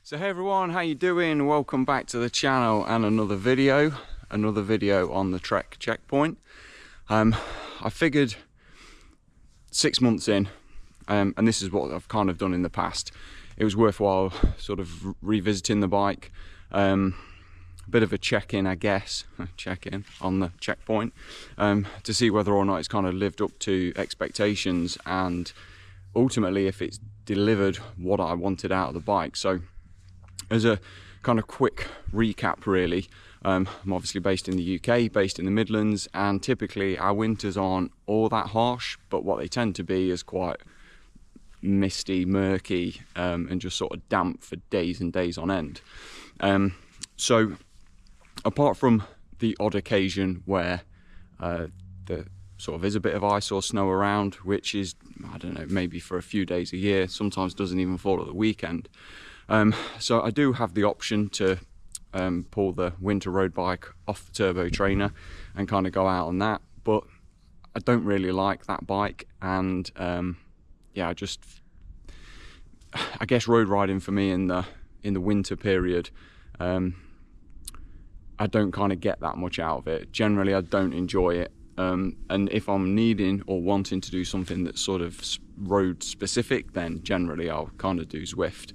So hey everyone, how you doing? Welcome back to the channel and another video on the Trek checkpoint. I figured 6 months in, and this is what I've kind of done in the past, it was worthwhile sort of revisiting the bike, bit of a check-in, I guess, check-in on the checkpoint, to see whether or not it's kind of lived up to expectations and ultimately if it's delivered what I wanted out of the bike. So as a kind of quick recap really, I'm obviously based in the UK, based in the Midlands, and typically our winters aren't all that harsh, but what they tend to be is quite misty, murky, and just sort of damp for days and days on end. So apart from the odd occasion where there sort of is a bit of ice or snow around, which is, I don't know, maybe for a few days a year, sometimes doesn't even fall at the weekend. So I do have the option to pull the winter road bike off the turbo trainer and kind of go out on that, but I don't really like that bike, and yeah, I guess road riding for me in the winter period, I don't kind of get that much out of it. Generally I don't enjoy it, and if I'm needing or wanting to do something that's sort of road specific, then generally I'll kind of do Zwift.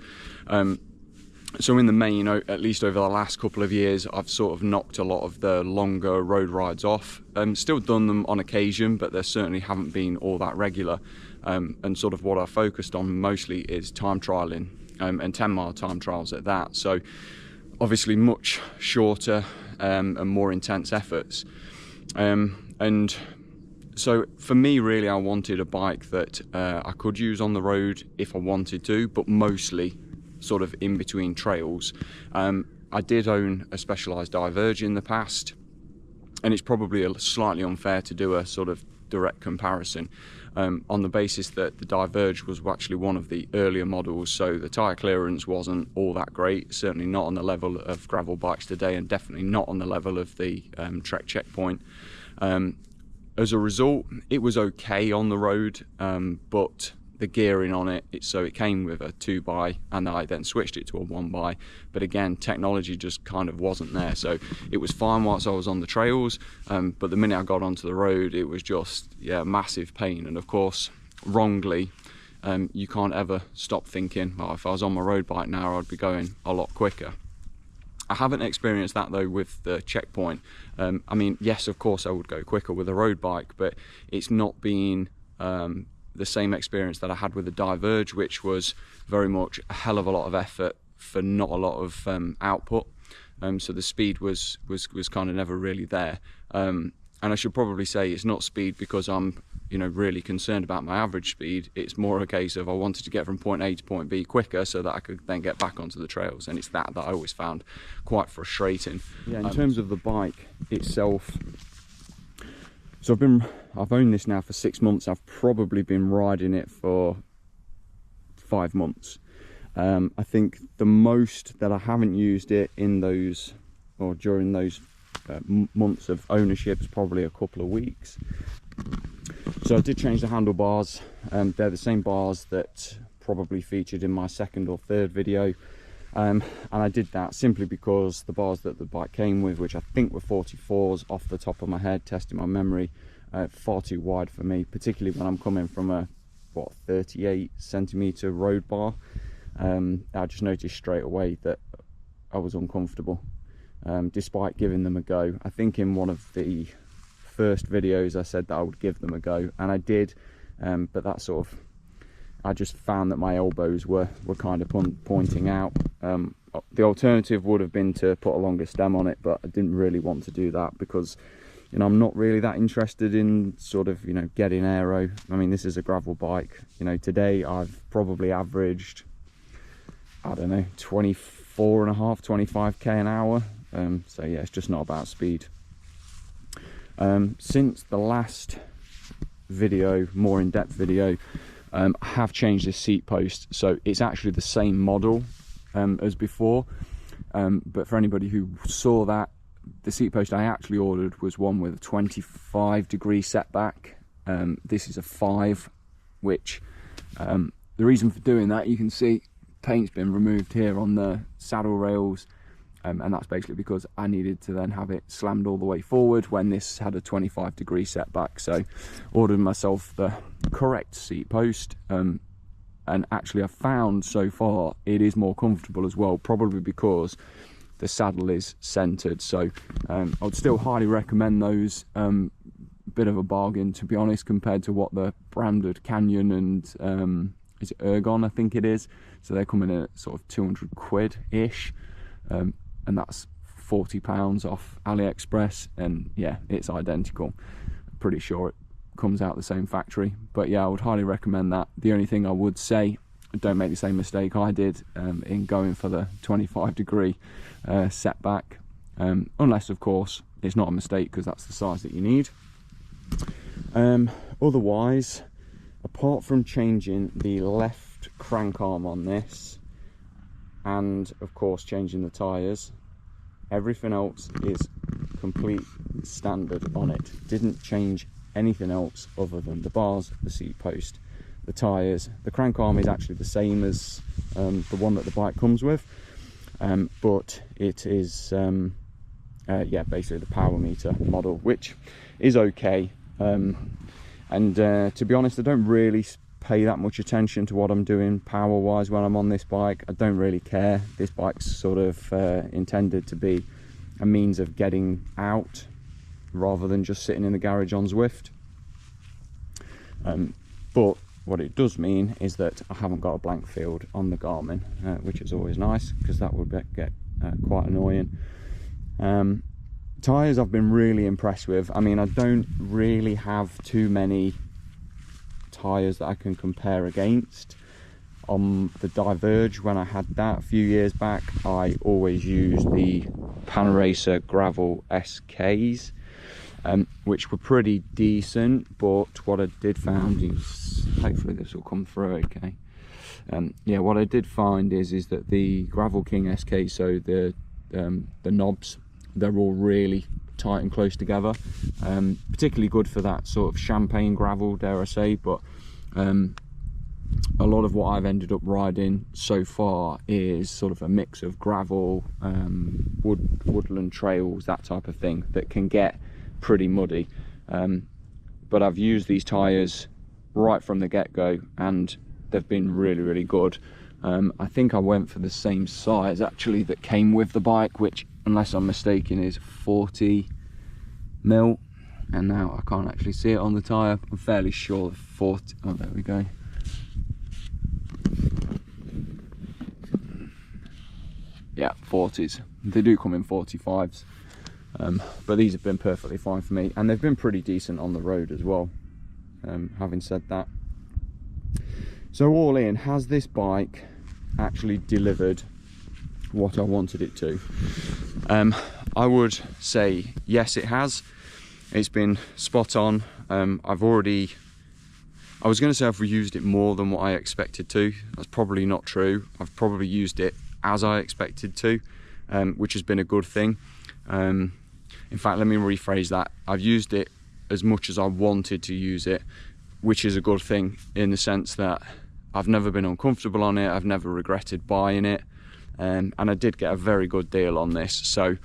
So in the main, at least over the last couple of years, I've sort of knocked a lot of the longer road rides off. Still done them on occasion, but they certainly haven't been all that regular. And sort of what I focused on mostly is time trialing, and 10-mile time trials at that. So obviously much shorter and more intense efforts. And so for me really, I wanted a bike that I could use on the road if I wanted to, but mostly sort of in between trails. I did own a Specialized Diverge in the past, and it's probably slightly unfair to do a sort of direct comparison on the basis that the Diverge was actually one of the earlier models, so the tyre clearance wasn't all that great, certainly not on the level of gravel bikes today, and definitely not on the level of the Trek checkpoint. As a result, it was okay on the road, but the gearing on it, so it came with a 2x, and I then switched it to a 1x, but again, technology just kind of wasn't there. So it was fine whilst I was on the trails, but the minute I got onto the road, it was just, yeah, massive pain. And of course, wrongly, you can't ever stop thinking, well, if I was on my road bike now, I'd be going a lot quicker. I haven't experienced that though with the checkpoint. I mean, yes, of course I would go quicker with a road bike, but it's not been the same experience that I had with the Diverge, which was very much a hell of a lot of effort for not a lot of output. So the speed was kind of never really there. And I should probably say it's not speed because I'm, really concerned about my average speed. It's more a case of I wanted to get from point A to point B quicker so that I could then get back onto the trails, and it's that I always found quite frustrating. Yeah, in terms of the bike itself, so I've owned this now for 6 months. I've probably been riding it for 5 months. I think the most that I haven't used it in those, or during those months of ownership, is probably a couple of weeks. So I did change the handlebars, and they're the same bars that probably featured in my second or third video. And I did that simply because the bars that the bike came with, which I think were 44s off the top of my head, testing my memory, far too wide for me, particularly when I'm coming from a 38cm road bar. I just noticed straight away that I was uncomfortable, despite giving them a go. I think in one of the first videos I said that I would give them a go, and I did, but that sort of, I just found that my elbows were kind of pointing out. The alternative would have been to put a longer stem on it, but I didn't really want to do that because, I'm not really that interested in sort of, getting aero. I mean, this is a gravel bike. Today I've probably averaged, I don't know, 24.5, 25k an hour. So yeah, it's just not about speed. Since the last video, more in-depth video, I have changed this seat post, so it's actually the same model as before, but for anybody who saw that, the seat post I actually ordered was one with a 25-degree setback. This is a 5, which the reason for doing that, you can see paint's been removed here on the saddle rails, and that's basically because I needed to then have it slammed all the way forward when this had a 25-degree setback. So ordered myself the correct seat post, and actually I've found so far it is more comfortable as well, probably because the saddle is centered. So I would still highly recommend those. Bit of a bargain, to be honest, compared to what the branded Canyon and is it Ergon, I think it is. So they're coming in at sort of 200 quid ish, and that's £40 off AliExpress, and yeah, it's identical. Pretty sure it comes out the same factory, but yeah, I would highly recommend that. The only thing I would say, don't make the same mistake I did in going for the 25-degree setback, unless of course it's not a mistake, because that's the size that you need. Otherwise, apart from changing the left crank arm on this, and of course changing the tyres, everything else is complete standard on it. Didn't change anything else other than the bars, the seat post, the tyres. The crank arm is actually the same as the one that the bike comes with, but it is yeah, basically the power meter model, which is okay. And to be honest, I don't really pay that much attention to what I'm doing power wise when I'm on this bike. I don't really care. This bike's sort of intended to be a means of getting out rather than just sitting in the garage on Zwift. But what it does mean is that I haven't got a blank field on the Garmin, which is always nice, because that would get quite annoying. Tyres I've been really impressed with. I mean, I don't really have too many tyres that I can compare against. On the Diverge, when I had that a few years back, I always used the Panaracer Gravel SKs, which were pretty decent, but what I did find is, hopefully this will come through okay. Yeah, what I did find is that the Gravel King SK, so the knobs, they're all really tight and close together, particularly good for that sort of champagne gravel, dare I say. But a lot of what I've ended up riding so far is sort of a mix of gravel, woodland trails, that type of thing, that can get pretty muddy. But I've used these tyres right from the get-go, and they've been really, really good. I think I went for the same size actually that came with the bike, which, unless I'm mistaken, is 40 mil, and now I can't actually see it on the tyre. I'm fairly sure 40, oh there we go. Yeah, 40s. They do come in 45s, but these have been perfectly fine for me, and they've been pretty decent on the road as well, having said that. So all in, has this bike actually delivered what I wanted it to? I would say yes, it has. It's been spot on. I was going to say I've reused it more than what I expected to. That's probably not true. I've probably used it as I expected to, which has been a good thing. In fact, let me rephrase that. I've used it as much as I wanted to use it, which is a good thing, in the sense that I've never been uncomfortable on it. I've never regretted buying it. And I did get a very good deal on this. So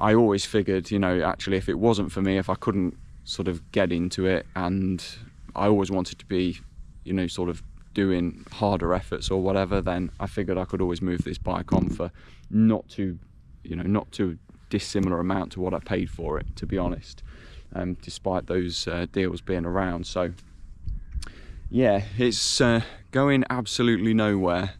I always figured, you know, actually, if it wasn't for me, if I couldn't sort of get into it, and I always wanted to be, you know, sort of doing harder efforts or whatever, then I figured I could always move this bike on for not too dissimilar amount to what I paid for it, to be honest, despite those deals being around. So yeah, it's going absolutely nowhere.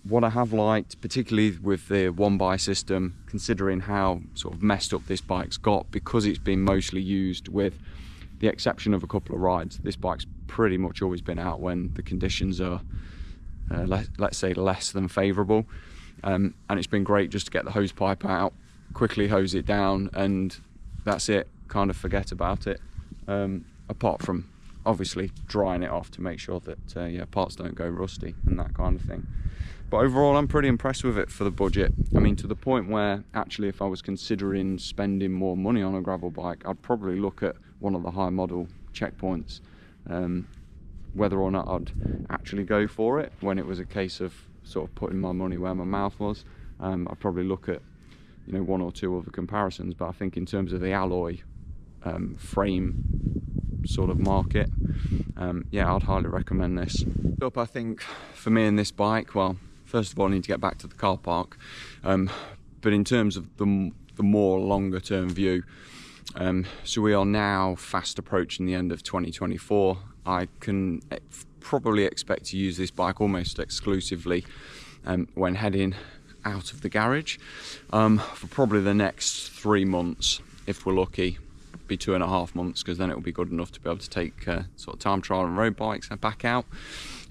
What I have liked, particularly with the one-buy system, considering how sort of messed up this bike's got, because it's been mostly used, with the exception of a couple of rides, this bike's pretty much always been out when the conditions are, let's say, less than favourable. And it's been great just to get the hose pipe out, quickly hose it down, and that's it, kind of forget about it. Apart from obviously drying it off to make sure that yeah, parts don't go rusty and that kind of thing. But overall, I'm pretty impressed with it for the budget. I mean, to the point where actually, if I was considering spending more money on a gravel bike, I'd probably look at one of the high model checkpoints, whether or not I'd actually go for it, when it was a case of sort of putting my money where my mouth was. I'd probably look at, you know, 1 or 2 other comparisons, but I think in terms of the alloy frame sort of market, yeah, I'd highly recommend this. Up, I think for me in this bike, well, first of all I need to get back to the car park, but in terms of the more longer term view, so we are now fast approaching the end of 2024. I can probably expect to use this bike almost exclusively when heading out of the garage for probably the next 3 months, if we're lucky. Be 2.5 months, because then it will be good enough to be able to take sort of time trial and road bikes and back out.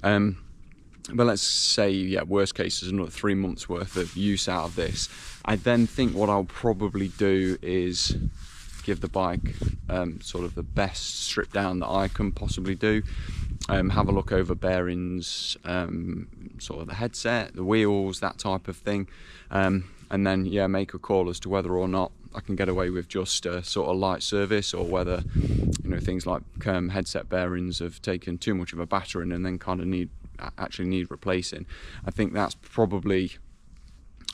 But let's say, yeah, worst case is another 3 months worth of use out of this. I then think what I'll probably do is give the bike sort of the best strip down that I can possibly do. Have a look over bearings, sort of the headset, the wheels, that type of thing, and then, yeah, make a call as to whether or not I can get away with just a sort of light service, or whether, you know, things like headset bearings have taken too much of a battering and then kind of actually need replacing. I think that's probably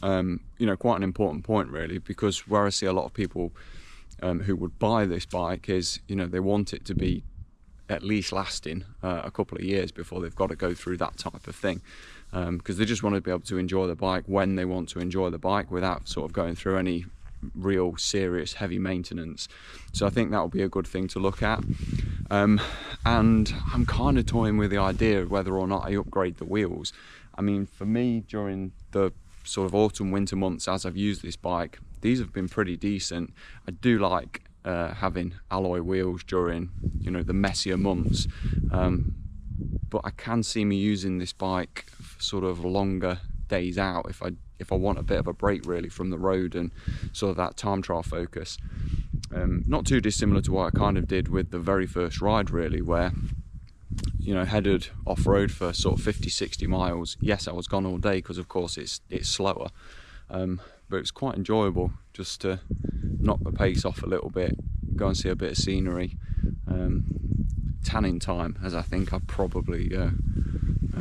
you know, quite an important point, really, because where I see a lot of people who would buy this bike is, you know, they want it to be at least lasting a couple of years before they've got to go through that type of thing, because they just want to be able to enjoy the bike when they want to enjoy the bike without sort of going through any real serious heavy maintenance. So I think that will be a good thing to look at, and I'm kind of toying with the idea of whether or not I upgrade the wheels. I mean, for me, during the sort of autumn winter months as I've used this bike, these have been pretty decent. I do like having alloy wheels during, you know, the messier months, but I can see me using this bike for sort of longer days out if I want a bit of a break, really, from the road and sort of that time trial focus. Not too dissimilar to what I kind of did with the very first ride, really, where, you know, headed off-road for sort of 50-60 miles. Yes, I was gone all day because of course it's slower, but it was quite enjoyable just to knock the pace off a little bit, go and see a bit of scenery, tanning time, as I think I probably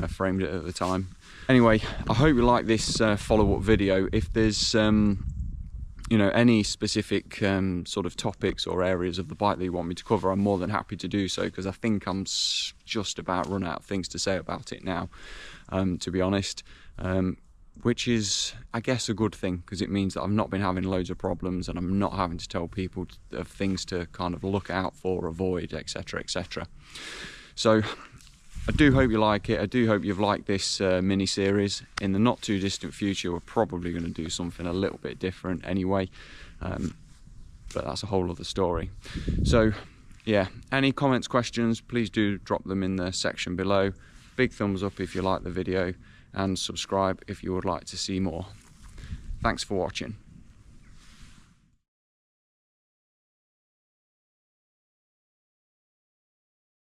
framed it at the time. Anyway, I hope you like this follow-up video. If there's you know, any specific sort of topics or areas of the bike that you want me to cover, I'm more than happy to do so, because I think I'm just about run out of things to say about it now, to be honest, which is, I guess, a good thing, because it means that I've not been having loads of problems and I'm not having to tell people of things to kind of look out for, avoid, etc, etc. So I do hope you like it. I do hope you've liked this mini series. In the not too distant future, we're probably going to do something a little bit different anyway, but that's a whole other story. So yeah, any comments, questions, please do drop them in the section below. Big thumbs up if you like the video, and subscribe if you would like to see more. Thanks for watching.